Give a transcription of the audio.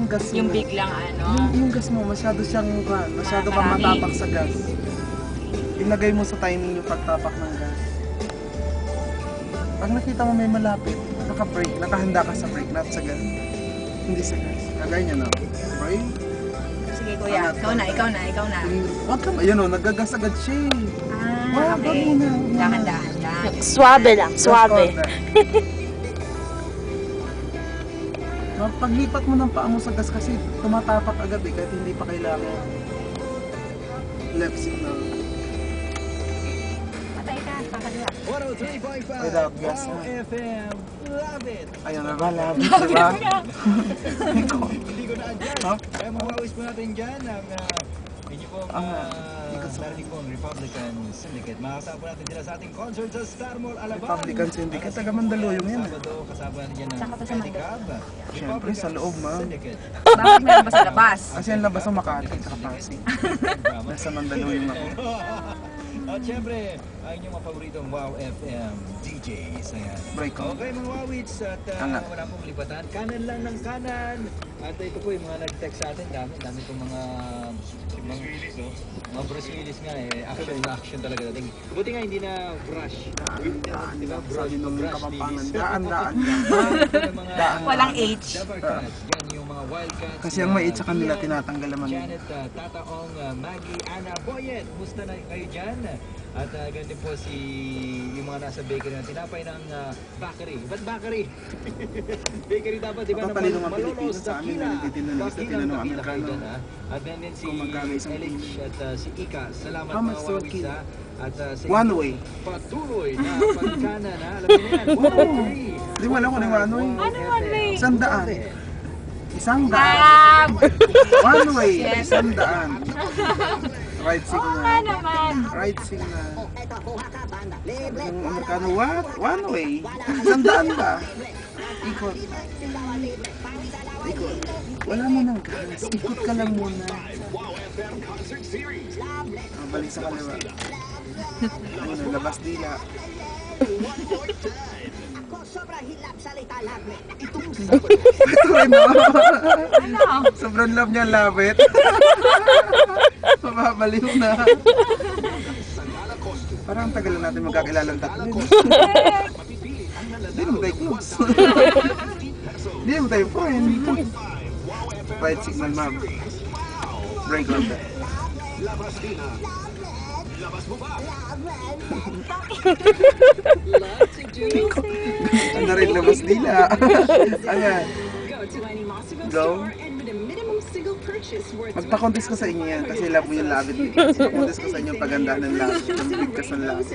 gas mo. Yung biglang ano. Yung gas mo, masyado kang matapak sa gas. Ilagay mo sa timing yung pagtapak ng gas. Pag nakita mo may malapit, naka-brake, nakahanda ka sa brake, not sa gas. Hindi sa gas. Kagaya niya na. Brake. Sige kuya, ikaw na. Wag ka, ayun o, nagagas agad siya eh. Ah, okay. Dahan-dahan lang. Suabe lang, suabe. Paglipat mo ng paa mo sa gas kasi tumatapak agad eh, kahit hindi pa kailangan. Left signal. Patay ka, pakaliwa. 103.5 Without gas Wow na. FM. Love it! Ayun na ba, love it, diba? Hindi ko na-adjust. Huh? Kaya mawawis po natin dyan ang inyo pong narinig pong Republican Syndicate. Makakasama po natin sila sa ating concert sa Star Mall, Alabang. Republican Syndicate, taga Mandaluyong yan. Sabado, kasama natin dyan ng Saan ka pa sa Pedicab. Siyempre, sa loob, ma'am. Syndicate. Bakit meron ba sa labas? Kasi ang labas ng Makati at Pasig. Nasa Mandaluyong ako. At syempre, ang inyong mga paboritong Wow FM DJs. Ayan. Break on. Okay mga Wowits, at wala pong lipatan. Kanan lang ng kanan. At ito po yung mga nag-text sa atin. Dami pong mga Bruce Willis nga eh. Action talaga dating. Buti nga hindi na brush. Diba? Sabi nung Brush kapapangan, ladies. daan. Walang H. Yan yung mga Wildcats. Kasi ang may sa kanila tinatanggal naman. Janet, Tataong, Maggie, Ana, Boyet. Musta na kayo dyan? At ganun din po yung mga nasa bakery na tinapay ng bakery. Ba't bakery? Bakery dapat, di ba? Papapalino mga Malolos, Pilipino sa amin na nagtitinanong sa tinanong Amerikano. At ganun din si Kung magkano isang Elich at si Ika. Salamat How mga much wawis kilo? At sa One way. patuloy na pagkanan ha. Alam niyo yan, 103. Di wala ko ni one way. Ano one way? 100. 100. One way, 100. Right Oo signal. nga naman. Right signal. Yung Amerikano, what? One way. 100 ba? Ikot. Ikot. Wala mo nang gas. Ikot ka lang muna. Balik sa kaliwa. Ayun, labas dila. Ito rin mo. Sobrang love niya, labit. Mababaliw na. Parang tagal na natin magkakilalang tatlo. Hindi naman tayo close. Hindi naman tayo friend. Right signal, ma'am. Break on that. Gusto na rin labas nila. Ayan. Go. Magpa-contest ko sa inyo yan kasi love mo yung labit. Magpa-contest ko sa inyo paganda ng labit. Ang bigkas ng labit.